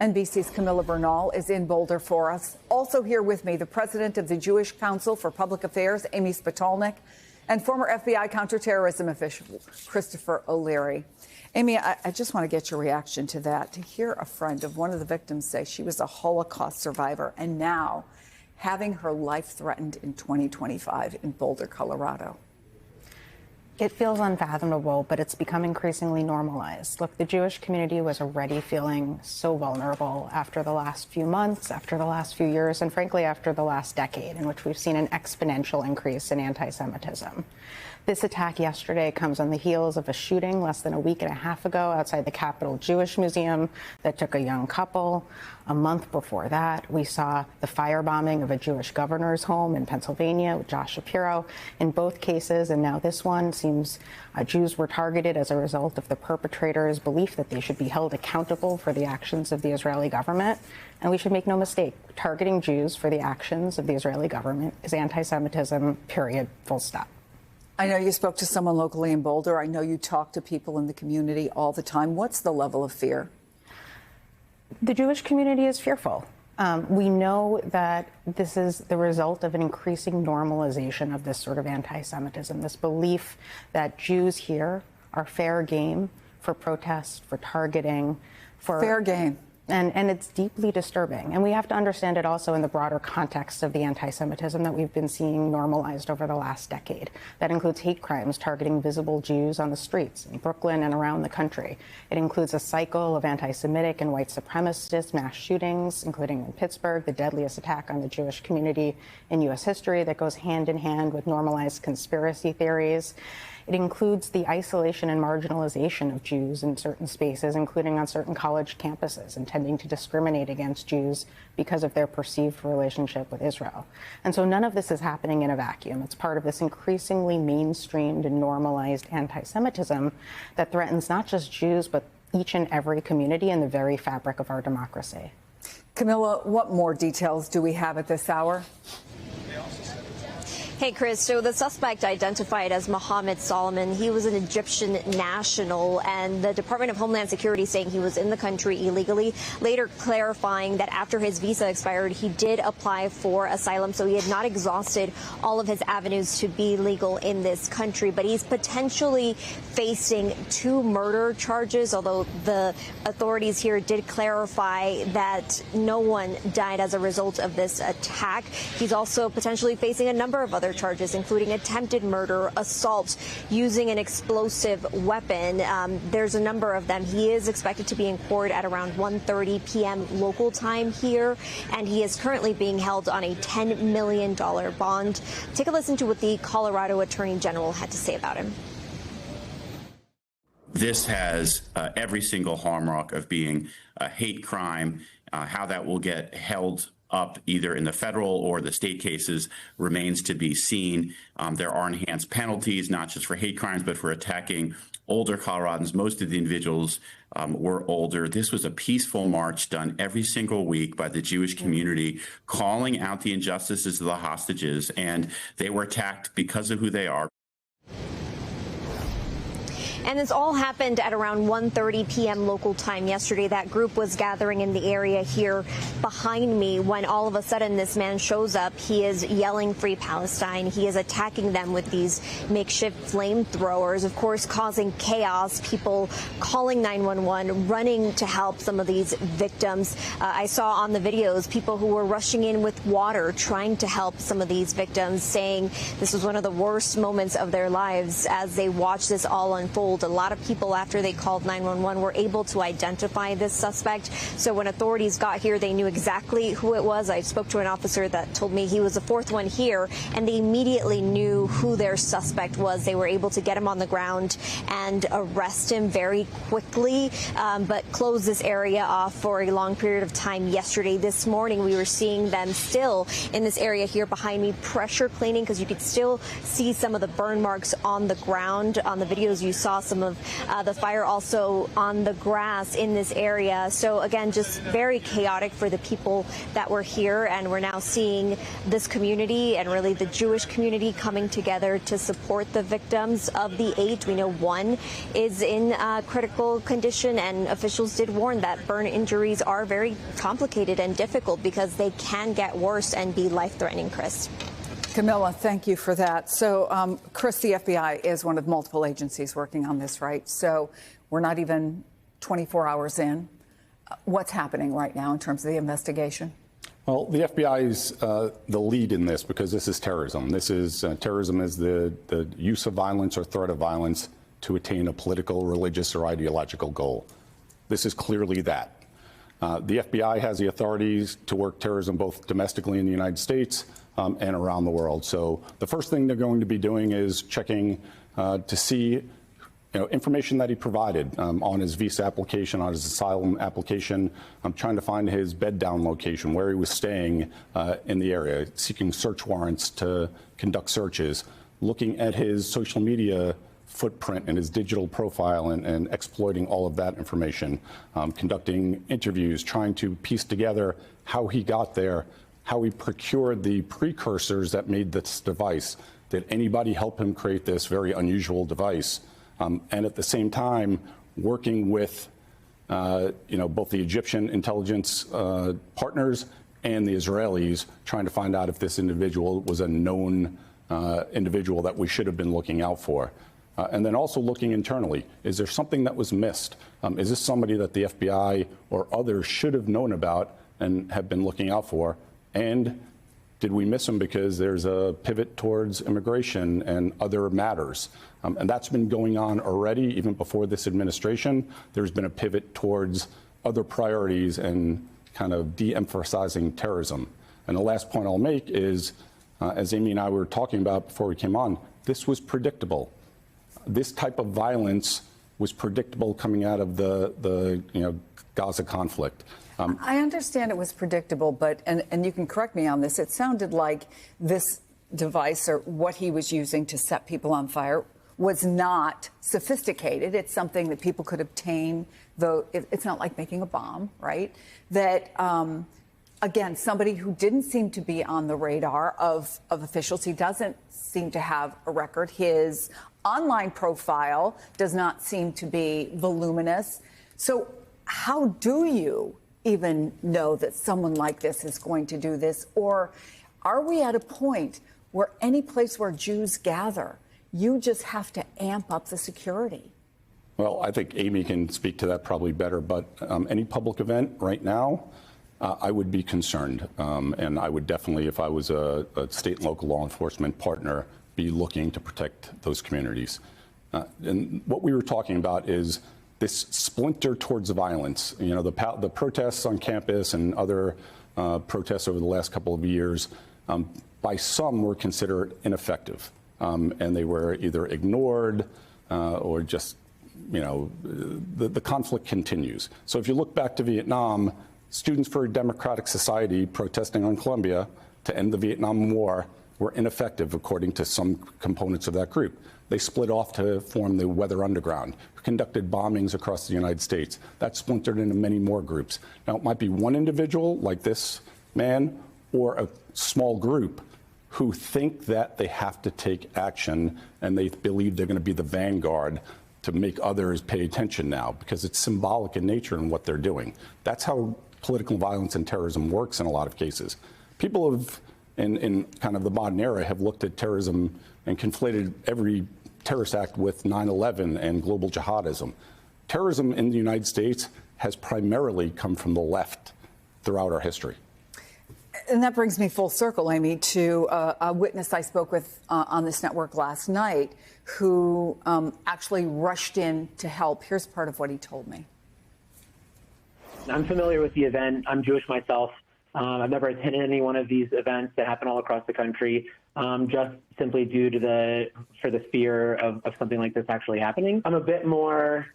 NBC's Camilla Bernal is in Boulder for us. Also here with me, the president of the Jewish Council for Public Affairs, Amy Spitalnik, and former FBI counterterrorism official, Christopher O'Leary. Amy, I just want to get your reaction to that, to hear a friend of one of the victims say she was a Holocaust survivor and now having her life threatened in 2025 in Boulder, Colorado. It feels unfathomable, but it's become increasingly normalized. Look, the Jewish community was already feeling so vulnerable after the last few months, after the last few years, and frankly, after the last decade, in which we've seen an exponential increase in anti-Semitism. This attack yesterday comes on the heels of a shooting less than a week and a half ago outside the Capitol Jewish Museum that took a young couple. A month before that, we saw the firebombing of a Jewish governor's home in Pennsylvania with Josh Shapiro. In both cases, and now this one, seems Jews were targeted as a result of the perpetrators' belief that they should be held accountable for the actions of the Israeli government. And we should make no mistake, targeting Jews for the actions of the Israeli government is anti-Semitism, period, full stop. I know you spoke to someone locally in Boulder. I know you talk to people in the community all the time. What's the level of fear? The Jewish community is fearful. We know that this is the result of an increasing normalization of this sort of anti-Semitism, this belief that Jews here are fair game for protests, for targeting, for fair game. And it's deeply disturbing. And we have to understand it also in the broader context of the anti-Semitism that we've been seeing normalized over the last decade. That includes hate crimes targeting visible Jews on the streets in Brooklyn and around the country. It includes a cycle of anti-Semitic and white supremacist mass shootings, including in Pittsburgh, the deadliest attack on the Jewish community in U.S. history that goes hand in hand with normalized conspiracy theories. It includes the isolation and marginalization of Jews in certain spaces, including on certain college campuses, intending to discriminate against Jews because of their perceived relationship with Israel. And so none of this is happening in a vacuum. It's part of this increasingly mainstreamed and normalized anti-Semitism that threatens not just Jews, but each and every community in the very fabric of our democracy. Camilla, what more details do we have at this hour? Hey, Chris. So the suspect identified as Mohammed Solomon, he was an Egyptian national, and the Department of Homeland Security saying he was in the country illegally, later clarifying that after his visa expired, he did apply for asylum, so he had not exhausted all of his avenues to be legal in this country. But he's potentially facing 2 murder charges, although the authorities here did clarify that no one died as a result of this attack. He's also potentially facing a number of other charges, including attempted murder, assault, using an explosive weapon. There's a number of them. He is expected to be in court at around 1:30 p.m. local time here, and he is currently being held on a $10 million bond. Take a listen to what the Colorado Attorney General had to say about him. This has every single hallmark of being a hate crime. How that will get held up either in the federal or the state cases remains to be seen. There are enhanced penalties, not just for hate crimes, but for attacking older Coloradans. Most of the individuals were older. This was a peaceful march done every single week by the Jewish community, calling out the injustices of the hostages, and they were attacked because of who they are. And this all happened at around 1:30 p.m. local time yesterday. That group was gathering in the area here behind me when all of a sudden this man shows up. He is yelling "Free Palestine." He is attacking them with these makeshift flamethrowers, of course, causing chaos. People calling 911, running to help some of these victims. I saw on the videos people who were rushing in with water, trying to help some of these victims, saying this was one of the worst moments of their lives as they watched this all unfold. A lot of people, after they called 911, were able to identify this suspect. So when authorities got here, they knew exactly who it was. I spoke to an officer that told me he was the 4th one here, and they immediately knew who their suspect was. They were able to get him on the ground and arrest him very quickly, but close this area off for a long period of time yesterday. This morning, we were seeing them still in this area here behind me, pressure cleaning, because you could still see some of the burn marks on the ground. On the videos you saw, some of the fire also on the grass in this area. So again, just very chaotic for the people that were here. And we're now seeing this community and really the Jewish community coming together to support the victims of the 8. We know one is in critical condition, and officials did warn that burn injuries are very complicated and difficult because they can get worse and be life-threatening, Chris. Camilla, thank you for that. So, Chris, the FBI is one of multiple agencies working on this, right? So we're not even 24 hours in. What's happening right now in terms of the investigation? Well, the FBI is the lead in this because this is terrorism. This is terrorism is the use of violence or threat of violence to attain a political, religious, or ideological goal. This is clearly that. The FBI has the authorities to work terrorism both domestically in the United States and around the world. So the first thing they're going to be doing is checking to see information that he provided on his visa application, on his asylum application. I'm trying to find his bed down location, where he was staying in the area, seeking search warrants to conduct searches, looking at his social media footprint and his digital profile and exploiting all of that information, conducting interviews, trying to piece together how he got there, how he procured the precursors that made this device. Did anybody help him create this very unusual device? And at the same time, working with both the Egyptian intelligence partners and the Israelis, trying to find out if this individual was a known individual that we should have been looking out for. And then also looking internally, is there something that was missed? Is this somebody that the FBI or others should have known about and have been looking out for? And did we miss him because there's a pivot towards immigration and other matters? And that's been going on already, even before this administration. There's been a pivot towards other priorities and kind of de-emphasizing terrorism. And the last point I'll make is, as Amy and I were talking about before we came on, this was predictable. This type of violence was predictable coming out of the Gaza conflict. I understand it was predictable, but, and you can correct me on this, it sounded like this device or what he was using to set people on fire was not sophisticated. It's something that people could obtain, though it's not like making a bomb, right? That, again, somebody who didn't seem to be on the radar of officials, he doesn't seem to have a record. His online profile does not seem to be voluminous. So how do you even know that someone like this is going to do this? Or are we at a point where any place where Jews gather, you just have to amp up the security? Well, I think Amy can speak to that probably better, but any public event right now, I would be concerned. And I would definitely, if I was a state and local law enforcement partner, be looking to protect those communities. And what we were talking about is this splinter towards violence. You know, the protests on campus and other protests over the last couple of years, by some were considered ineffective. And they were either ignored or just, the conflict continues. So if you look back to Vietnam, Students for a Democratic Society protesting on Columbia to end the Vietnam War were ineffective, according to some components of that group. They split off to form the Weather Underground, who conducted bombings across the United States. That splintered into many more groups. Now, it might be one individual like this man or a small group who think that they have to take action and they believe they're going to be the vanguard to make others pay attention now because it's symbolic in nature in what they're doing. That's how political violence and terrorism works in a lot of cases. People have, in kind of the modern era, have looked at terrorism and conflated every terrorist act with 9/11 and global jihadism. Terrorism in the United States has primarily come from the left throughout our history. And that brings me full circle, Amy, to a witness I spoke with on this network last night who actually rushed in to help. Here's part of what he told me. I'm familiar with the event. I'm Jewish myself. I've never attended any one of these events that happen all across the country, just simply due to the fear of something like this actually happening. I'm a bit more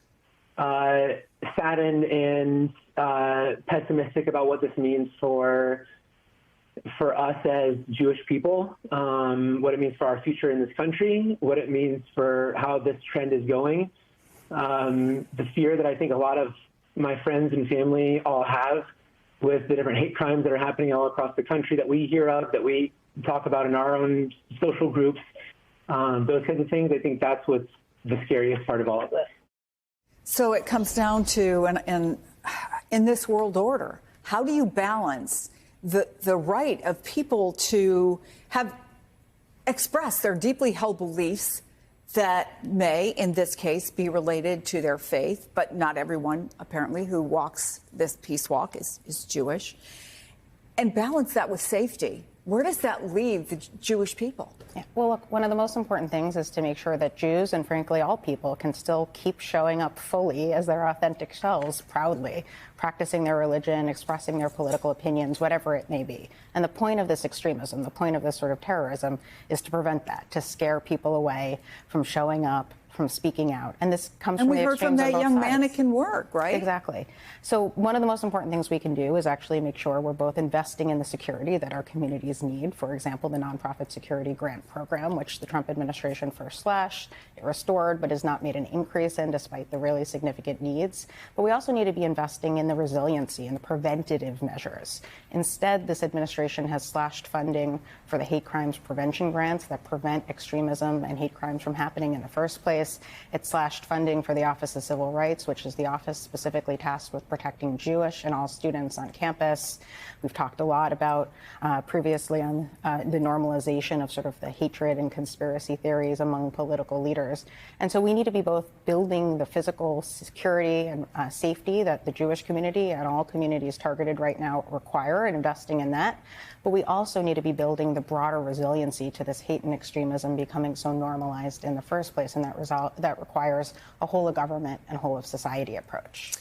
saddened and pessimistic about what this means for us as Jewish people, what it means for our future in this country, what it means for how this trend is going. the fear that I think a lot of my friends and family all have with the different hate crimes that are happening all across the country that we hear of, that we talk about in our own social groups, those kinds of things. I think that's what's the scariest part of all of this. So it comes down to, and in this world order, how do you balance the right of people to have express their deeply held beliefs that may, in this case, be related to their faith, but not everyone, apparently, who walks this peace walk is Jewish, and balance that with safety? Where does that leave the Jewish people? Yeah. Well, look, one of the most important things is to make sure that Jews and frankly all people can still keep showing up fully as their authentic selves, proudly, practicing their religion, expressing their political opinions, whatever it may be. And the point of this extremism, the point of this sort of terrorism is to prevent that, to scare people away from showing up, from speaking out. And this comes from the extremes on both sides. And we heard from that young man it can work, right? Exactly. So one of the most important things we can do is actually make sure we're both investing in the security that our communities need. For example, the Nonprofit Security Grant Program, which the Trump administration first slashed, it restored, but has not made an increase in despite the really significant needs. But we also need to be investing in the resiliency and the preventative measures. Instead, this administration has slashed funding for the hate crimes prevention grants that prevent extremism and hate crimes from happening in the first place. It slashed funding for the Office of Civil Rights, which is the office specifically tasked with protecting Jewish and all students on campus. We've talked a lot about previously on the normalization of sort of the hatred and conspiracy theories among political leaders. And so we need to be both building the physical security and safety that the Jewish community and all communities targeted right now require and investing in that. But we also need to be building the broader resiliency to this hate and extremism becoming so normalized in the first place. And that requires a whole of government and whole of society approach.